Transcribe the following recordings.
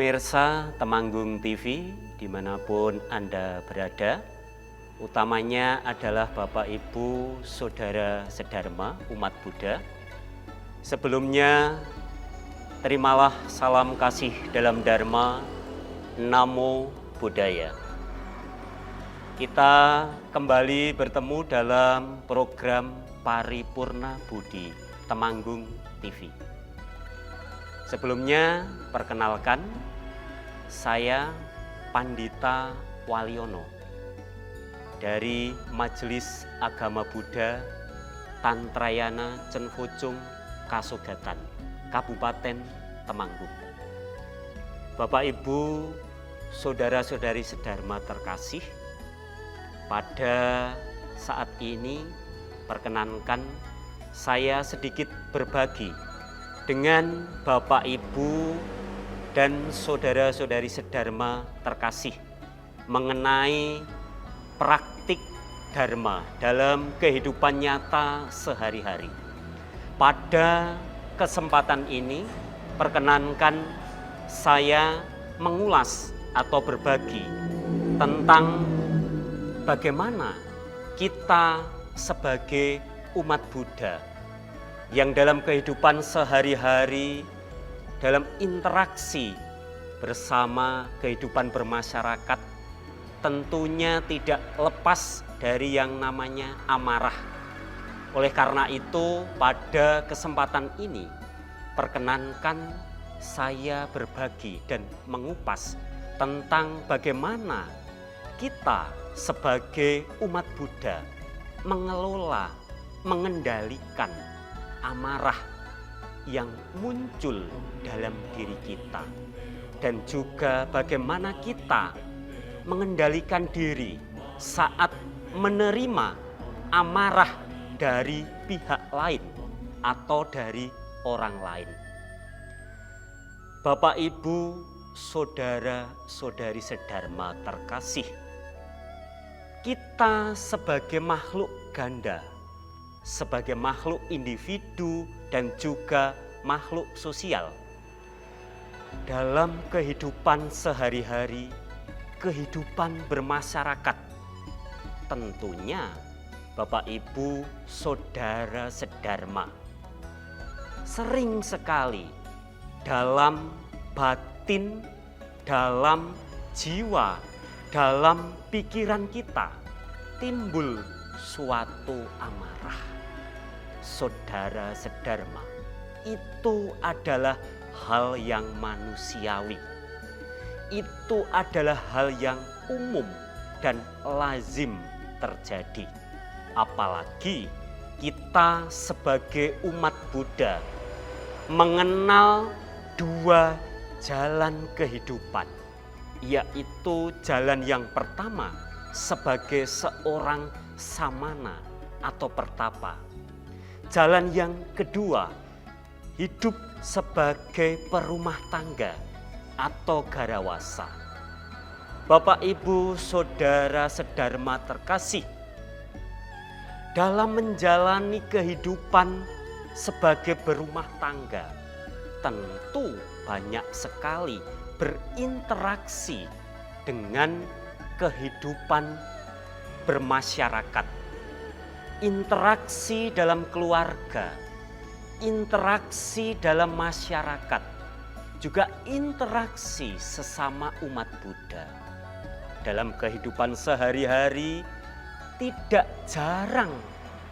Pemirsa Temanggung TV dimanapun Anda berada, utamanya adalah Bapak Ibu Saudara Sedharma umat Buddha. Sebelumnya terimalah salam kasih dalam Dharma, Namo Buddhaya. Kita kembali bertemu dalam program Paripurna Budi Temanggung TV. Sebelumnya, perkenalkan, saya Pandita Waliono dari Majelis Agama Buddha Tantrayana Cenfucung Kasogatan, Kabupaten Temanggung. Bapak Ibu, saudara-saudari Sedharma terkasih, pada saat ini perkenankan saya sedikit berbagi dengan Bapak Ibu dan saudara-saudari Sedharma terkasih mengenai praktik Dharma dalam kehidupan nyata sehari-hari. Pada kesempatan ini perkenankan saya mengulas atau berbagi tentang bagaimana kita sebagai umat Buddha yang dalam kehidupan sehari-hari, dalam interaksi bersama kehidupan bermasyarakat, tentunya tidak lepas dari yang namanya amarah. Oleh karena itu, pada kesempatan ini, perkenankan saya berbagi dan mengupas tentang bagaimana kita sebagai umat Buddha mengelola, mengendalikan amarah yang muncul dalam diri kita, dan juga bagaimana kita mengendalikan diri saat menerima amarah dari pihak lain atau dari orang lain. Bapak Ibu, saudara-saudari Sedharma terkasih, kita sebagai makhluk ganda, sebagai makhluk individu dan juga makhluk sosial, dalam kehidupan sehari-hari, kehidupan bermasyarakat, tentunya Bapak Ibu Saudara Sedharma sering sekali dalam batin, dalam jiwa, dalam pikiran kita timbul suatu amarah. Saudara Sedharma, itu adalah hal yang manusiawi. Itu adalah hal yang umum dan lazim terjadi. Apalagi kita sebagai umat Buddha mengenal dua jalan kehidupan, yaitu jalan yang pertama sebagai seorang samana atau pertapa. Jalan yang kedua, hidup sebagai perumah tangga atau garawasa. Bapak Ibu Saudara Sedharma terkasih, dalam menjalani kehidupan sebagai berumah tangga, tentu banyak sekali berinteraksi dengan kehidupan bermasyarakat. Interaksi dalam keluarga, interaksi dalam masyarakat, juga interaksi sesama umat Buddha. Dalam kehidupan sehari-hari, tidak jarang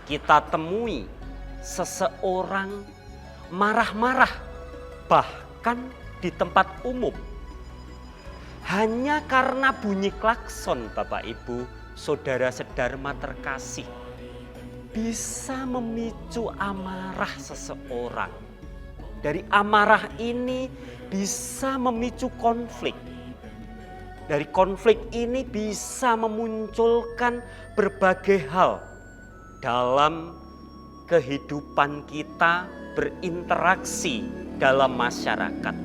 kita temui seseorang marah-marah, bahkan di tempat umum. Hanya karena bunyi klakson, Bapak Ibu Saudara Sedharma terkasih, bisa memicu amarah seseorang. Dari amarah ini bisa memicu konflik. Dari konflik ini bisa memunculkan berbagai hal dalam kehidupan kita berinteraksi dalam masyarakat.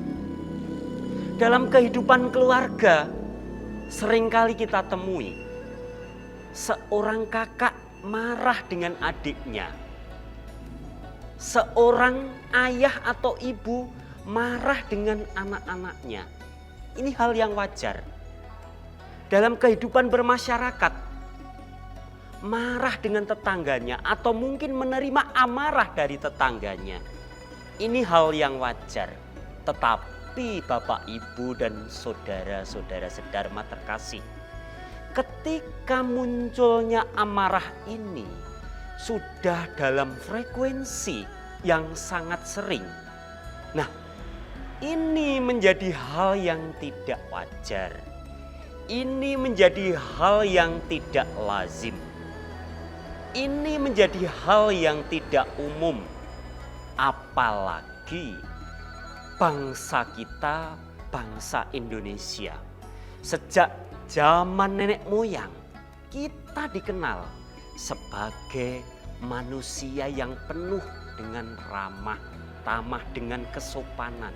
Dalam kehidupan keluarga, seringkali kita temui seorang kakak marah dengan adiknya. Seorang ayah atau ibu marah dengan anak-anaknya. Ini hal yang wajar. Dalam kehidupan bermasyarakat, marah dengan tetangganya atau mungkin menerima amarah dari tetangganya, ini hal yang wajar. Tetapi Bapak, Ibu, dan saudara-saudara sedharma terkasih, ketika munculnya amarah ini sudah dalam frekuensi yang sangat sering. Nah, ini menjadi hal yang tidak wajar. Ini menjadi hal yang tidak lazim. Ini menjadi hal yang tidak umum. Apalagi bangsa kita, bangsa Indonesia. Sejak zaman nenek moyang, kita dikenal sebagai manusia yang penuh dengan ramah tamah, dengan kesopanan.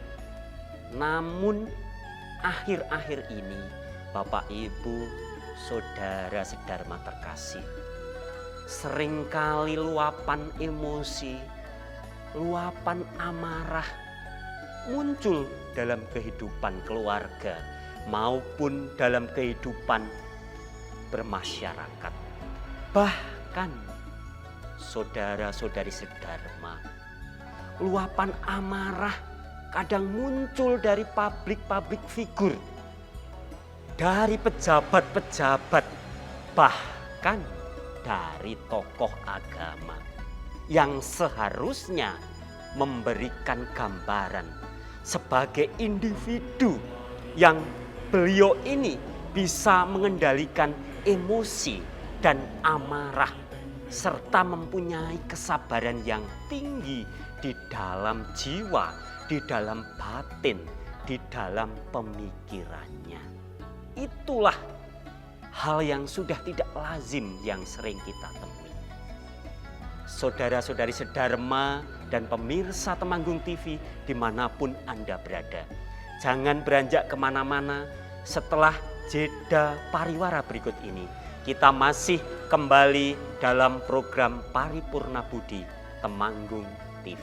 Namun akhir-akhir ini, Bapak, Ibu, saudara sedharma terkasih, seringkali luapan emosi, luapan amarah muncul dalam kehidupan keluarga maupun dalam kehidupan bermasyarakat. Bahkan saudara-saudari sedharma, luapan amarah kadang muncul dari publik figur, dari pejabat-pejabat, bahkan dari tokoh agama yang seharusnya memberikan gambaran sebagai individu yang beliau ini bisa mengendalikan emosi dan amarah serta mempunyai kesabaran yang tinggi di dalam jiwa, di dalam batin, di dalam pemikirannya. Itulah hal yang sudah tidak lazim yang sering kita temui. Saudara-saudari sedharma dan pemirsa Temanggung TV dimanapun Anda berada, jangan beranjak kemana-mana. Setelah jeda pariwara berikut ini, kita masih kembali dalam program Paripurna Budi Temanggung TV.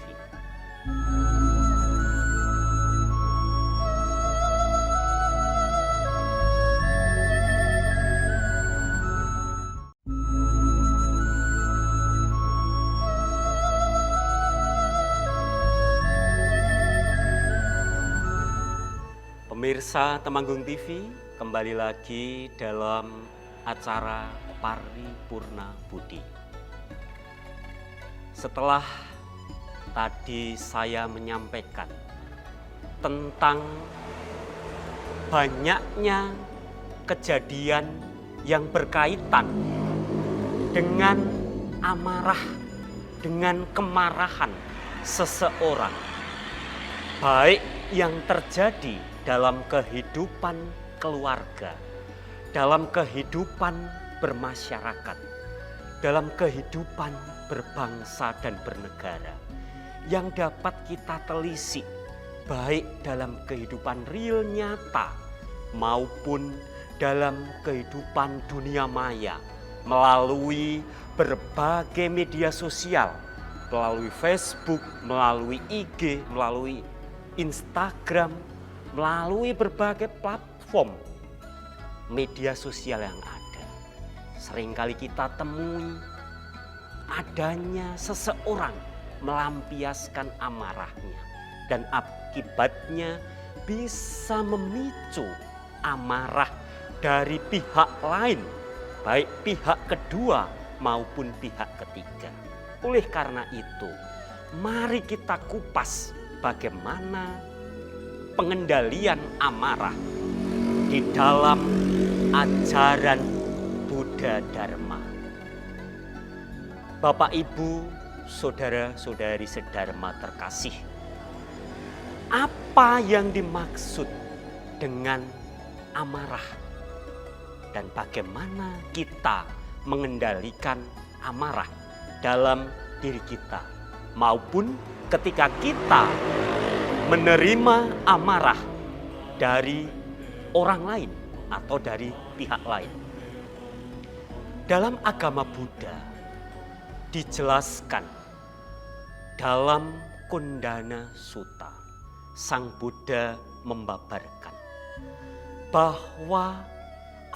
Pemirsa Temanggung TV, kembali lagi dalam acara Paripurna Budi. Setelah tadi saya menyampaikan tentang banyaknya kejadian yang berkaitan dengan amarah, dengan kemarahan seseorang, baik yang terjadi dalam kehidupan keluarga, dalam kehidupan bermasyarakat, dalam kehidupan berbangsa dan bernegara, yang dapat kita telisik baik dalam kehidupan real nyata maupun dalam kehidupan dunia maya melalui berbagai media sosial, melalui Facebook, melalui IG, melalui Instagram, melalui berbagai platform media sosial yang ada. Seringkali kita temui adanya seseorang melampiaskan amarahnya dan akibatnya bisa memicu amarah dari pihak lain, baik pihak kedua maupun pihak ketiga. Oleh karena itu, mari kita kupas bagaimana pengendalian amarah di dalam ajaran Buddha Dharma. Bapak, Ibu, saudara-saudari sedharma terkasih, apa yang dimaksud dengan amarah dan bagaimana kita mengendalikan amarah dalam diri kita maupun ketika kita menerima amarah dari orang lain atau dari pihak lain. Dalam agama Buddha dijelaskan dalam Kundana Sutta, Sang Buddha membabarkan bahwa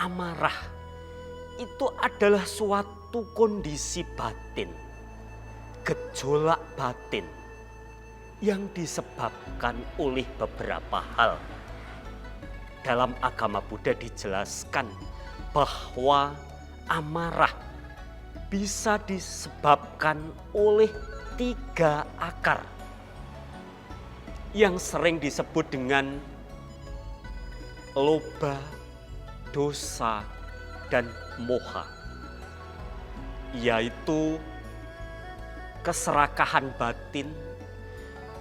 amarah itu adalah suatu kondisi batin, gejolak batin yang disebabkan oleh beberapa hal. Dalam agama Buddha dijelaskan bahwa amarah bisa disebabkan oleh 3 akar yang sering disebut dengan loba, dosa, dan moha, yaitu keserakahan batin,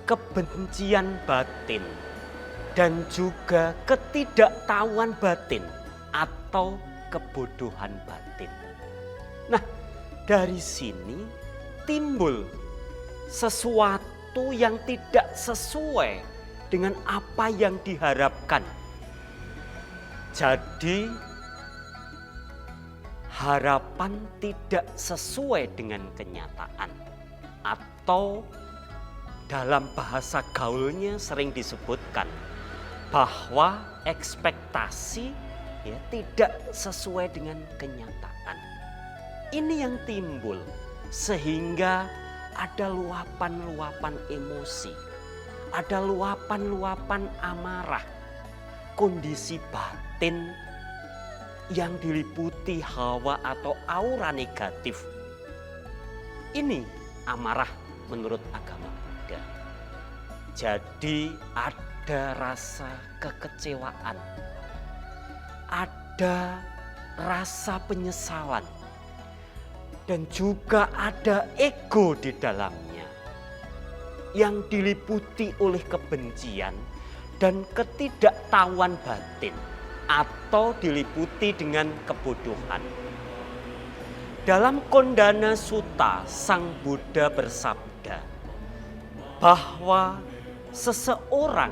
kebencian batin, dan juga ketidaktahuan batin atau kebodohan batin. Nah, dari sini timbul sesuatu yang tidak sesuai dengan apa yang diharapkan. Jadi harapan tidak sesuai dengan kenyataan, atau dalam bahasa gaulnya sering disebutkan bahwa ekspektasi tidak sesuai dengan kenyataan. Ini yang timbul sehingga ada luapan-luapan emosi, ada luapan-luapan amarah, kondisi batin yang diliputi hawa atau aura negatif. Ini amarah menurut agama Buddha. Jadi ada rasa kekecewaan, ada rasa penyesalan, dan juga ada ego di dalamnya yang diliputi oleh kebencian dan ketidaktahuan batin atau diliputi dengan kebodohan. Dalam Kondana Sutta, Sang Buddha bersabda bahwa seseorang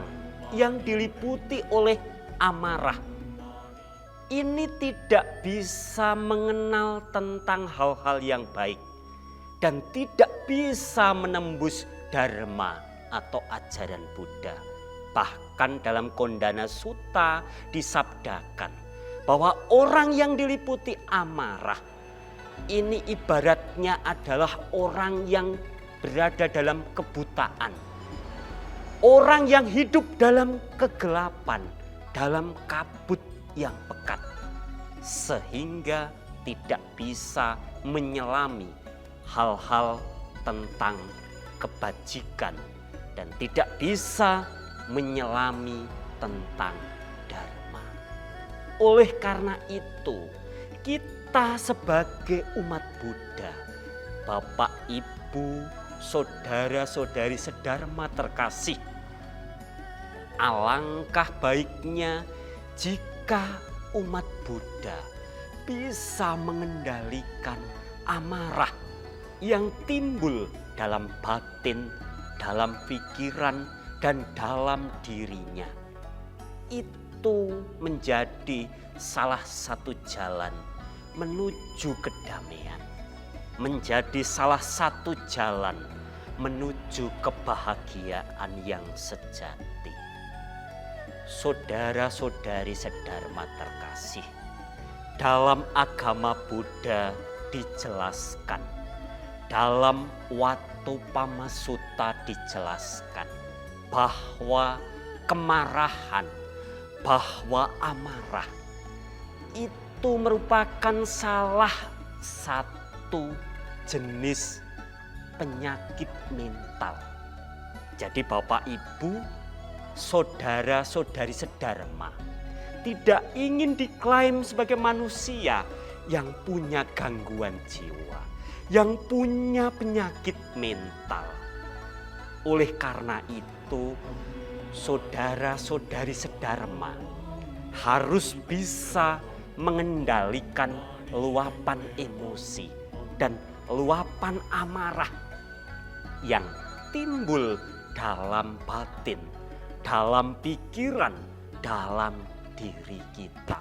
yang diliputi oleh amarah ini tidak bisa mengenal tentang hal-hal yang baik dan tidak bisa menembus dharma atau ajaran Buddha. Bahkan dalam Kondana Sutta disabdakan bahwa orang yang diliputi amarah ini ibaratnya adalah orang yang berada dalam kebutaan. Orang yang hidup dalam kegelapan, dalam kabut yang pekat, sehingga tidak bisa menyelami hal-hal tentang kebajikan dan tidak bisa menyelami tentang dharma. Oleh karena itu, kita sebagai umat Buddha, Bapak, Ibu, saudara-saudari sedharma terkasih, alangkah baiknya jika umat Buddha bisa mengendalikan amarah yang timbul dalam batin, dalam pikiran, dan dalam dirinya. Itu menjadi salah satu jalan menuju kedamaian, menjadi salah satu jalan menuju kebahagiaan yang sejati. Saudara-saudari sedharma terkasih, dalam agama Buddha dijelaskan, dalam Watthupama Sutta dijelaskan bahwa kemarahan, bahwa amarah itu merupakan salah satu jenis penyakit mental. Jadi Bapak, Ibu, saudara-saudari sedharma tidak ingin diklaim sebagai manusia yang punya gangguan jiwa, yang punya penyakit mental. Oleh karena itu, saudara-saudari sedharma harus bisa mengendalikan luapan emosi dan luapan amarah yang timbul dalam batin, dalam pikiran, dalam diri kita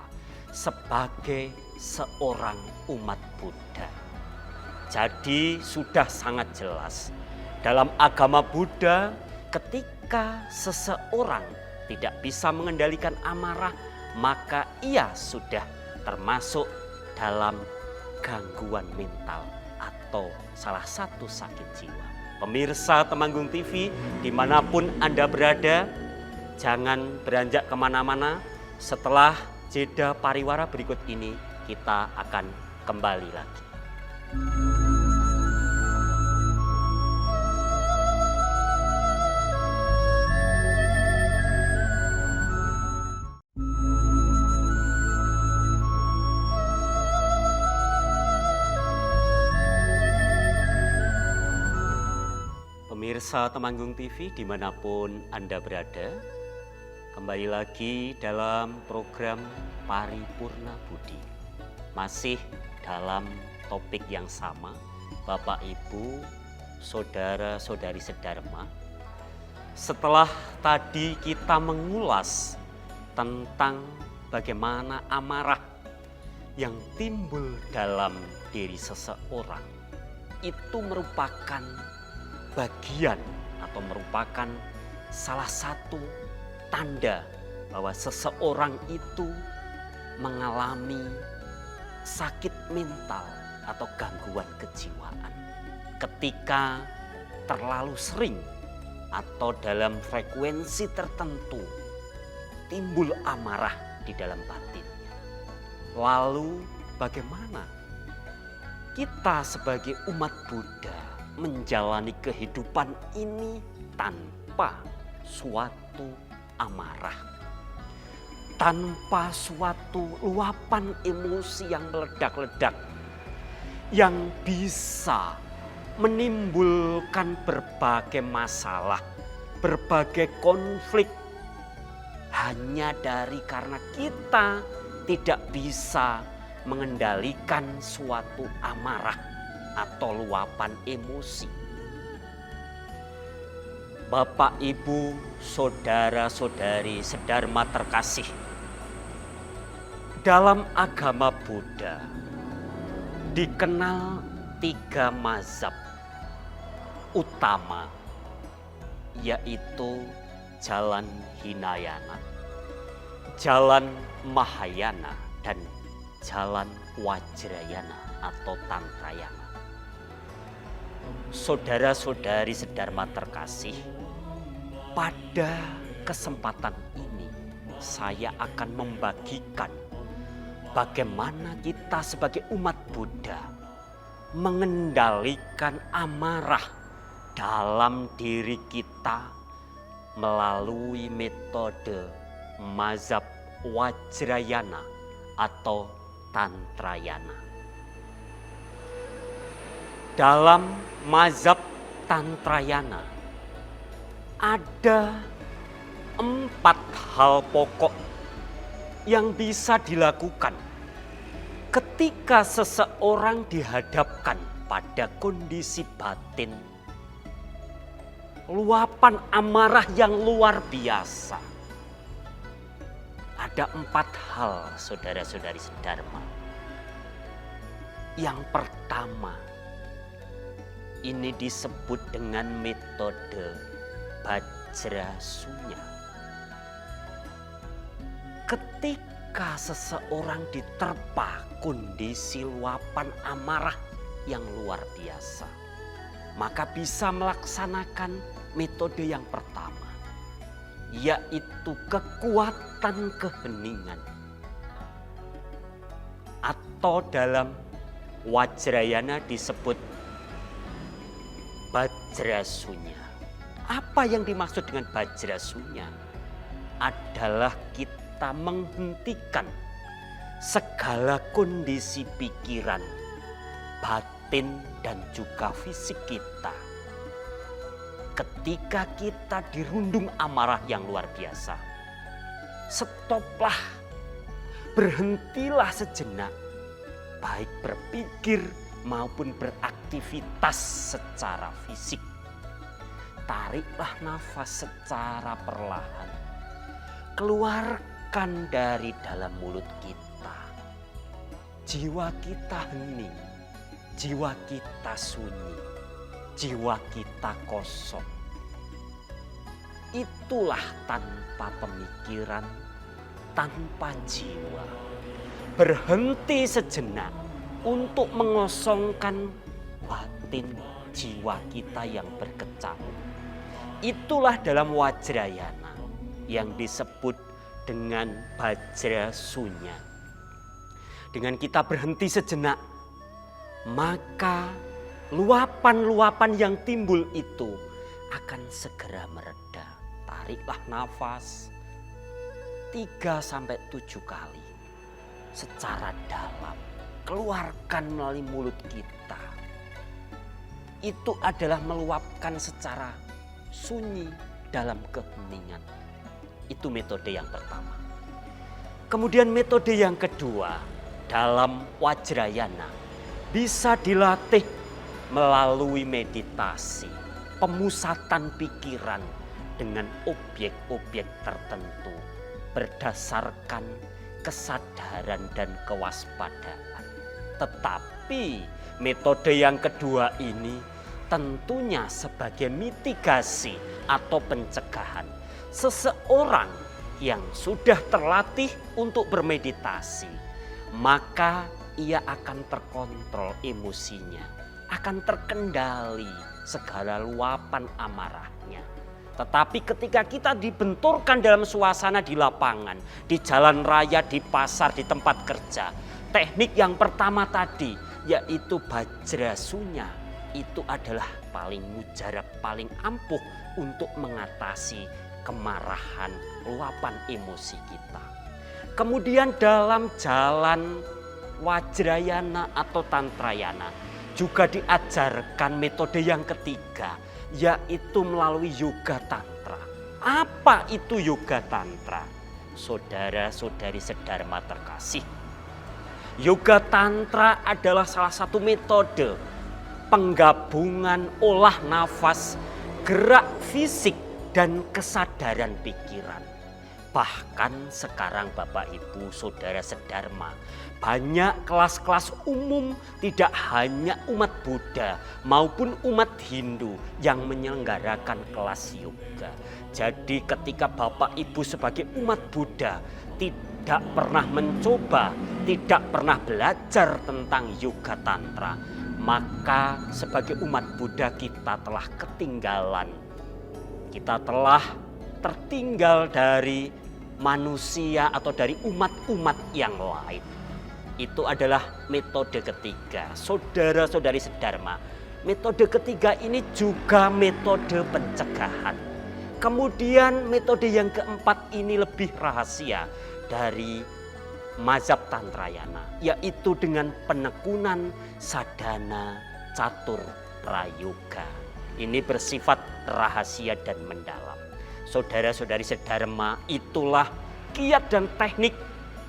sebagai seorang umat Buddha. Jadi sudah sangat jelas dalam agama Buddha, ketika seseorang tidak bisa mengendalikan amarah, maka ia sudah termasuk dalam gangguan mental atau salah satu sakit jiwa. Pemirsa Temanggung TV, dimanapun Anda berada, jangan beranjak kemana-mana. Setelah jeda pariwara berikut ini, kita akan kembali lagi. Pemirsa Temanggung TV dimanapun Anda berada, kembali lagi dalam program Paripurna Budi. Masih dalam topik yang sama, Bapak Ibu, Saudara-saudari sedharma. Setelah tadi kita mengulas tentang bagaimana amarah yang timbul dalam diri seseorang, itu merupakan bagian atau merupakan salah satu tanda bahwa seseorang itu mengalami sakit mental atau gangguan kejiwaan ketika terlalu sering atau dalam frekuensi tertentu timbul amarah di dalam batinnya. Lalu bagaimana kita sebagai umat Buddha menjalani kehidupan ini tanpa suatu amarah, tanpa suatu luapan emosi yang meledak-ledak, yang bisa menimbulkan berbagai masalah, berbagai konflik, hanya karena kita tidak bisa mengendalikan suatu amarah atau luapan emosi. Bapak, Ibu, Saudara-saudari sedharma terkasih, dalam agama Buddha dikenal 3 mazhab utama, yaitu jalan Hinayana, jalan Mahayana, dan jalan Wajrayana atau Tantrayana. Saudara-saudari sedharma terkasih, pada kesempatan ini saya akan membagikan bagaimana kita sebagai umat Buddha mengendalikan amarah dalam diri kita melalui metode mazhab Wajrayana atau Tantrayana. Dalam mazhab Tantrayana ada 4 hal pokok yang bisa dilakukan ketika seseorang dihadapkan pada kondisi batin luapan amarah yang luar biasa. Ada 4 hal, saudara-saudari sedharma. Yang pertama, ini disebut dengan metode Vajrasunya. Ketika seseorang diterpa kondisi luapan amarah yang luar biasa, maka bisa melaksanakan metode yang pertama, yaitu kekuatan keheningan. Atau dalam Wajrayana disebut Vajrasunya. Apa yang dimaksud dengan Vajrasunya? Adalah kita menghentikan segala kondisi pikiran, batin, dan juga fisik kita. Ketika kita dirundung amarah yang luar biasa, stoplah, berhentilah sejenak, baik berpikir maupun beraktivitas secara fisik. Tariklah nafas secara perlahan, keluarkan dari dalam mulut kita. Jiwa kita hening, jiwa kita sunyi, jiwa kita kosong. Itulah tanpa pemikiran, tanpa jiwa. Berhenti sejenak untuk mengosongkan batin jiwa kita yang berkecamuk. Itulah dalam Wajrayana yang disebut dengan Bajra Sunya. Dengan kita berhenti sejenak, maka luapan-luapan yang timbul itu akan segera mereda. Tariklah nafas 3-7 kali secara dalam. Keluarkan melalui mulut kita. Itu adalah meluapkan secara sunyi dalam keheningan. Itu metode yang pertama. Kemudian metode yang kedua dalam Wajrayana bisa dilatih melalui meditasi, pemusatan pikiran dengan objek-objek tertentu berdasarkan kesadaran dan kewaspadaan. Tetapi metode yang kedua ini tentunya sebagai mitigasi atau pencegahan. Seseorang yang sudah terlatih untuk bermeditasi, maka ia akan terkontrol emosinya, akan terkendali segala luapan amarahnya. Tetapi ketika kita dibenturkan dalam suasana di lapangan, di jalan raya, di pasar, di tempat kerja, teknik yang pertama tadi yaitu Bajra Sunya, itu adalah paling mujarab, paling ampuh untuk mengatasi kemarahan, luapan emosi kita. Kemudian dalam jalan Wajrayana atau Tantrayana juga diajarkan metode yang ketiga, yaitu melalui Yoga Tantra. Apa itu Yoga Tantra? Saudara-saudari sedharma terkasih, Yoga Tantra adalah salah satu metode penggabungan olah nafas, gerak fisik, dan kesadaran pikiran. Bahkan sekarang Bapak Ibu Saudara sedharma, banyak kelas-kelas umum tidak hanya umat Buddha maupun umat Hindu yang menyelenggarakan kelas yoga. Jadi ketika Bapak Ibu sebagai umat Buddha tidak pernah mencoba, tidak pernah belajar tentang Yoga Tantra, maka sebagai umat Buddha kita telah ketinggalan. Kita telah tertinggal dari manusia atau dari umat-umat yang lain. Itu adalah metode ketiga. Saudara-saudari sedharma, metode ketiga ini juga metode pencegahan. Kemudian metode yang keempat ini lebih rahasia dari mazhab Tantrayana, yaitu dengan penekunan sadhana catur prayoga. Ini bersifat rahasia dan mendalam. Saudara-saudari sedharma, itulah kiat dan teknik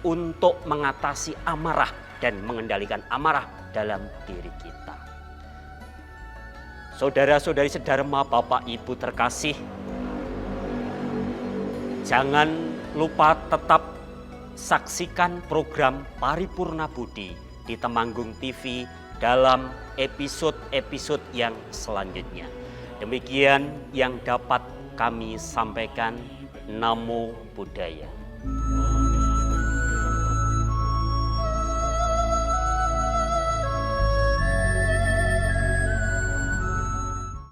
untuk mengatasi amarah dan mengendalikan amarah dalam diri kita. Saudara-saudari sedharma, Bapak Ibu terkasih, jangan lupa tetap saksikan program Paripurna Budi di Temanggung TV dalam episode-episode yang selanjutnya. Demikian yang dapat kami sampaikan. Namo Buddhaya.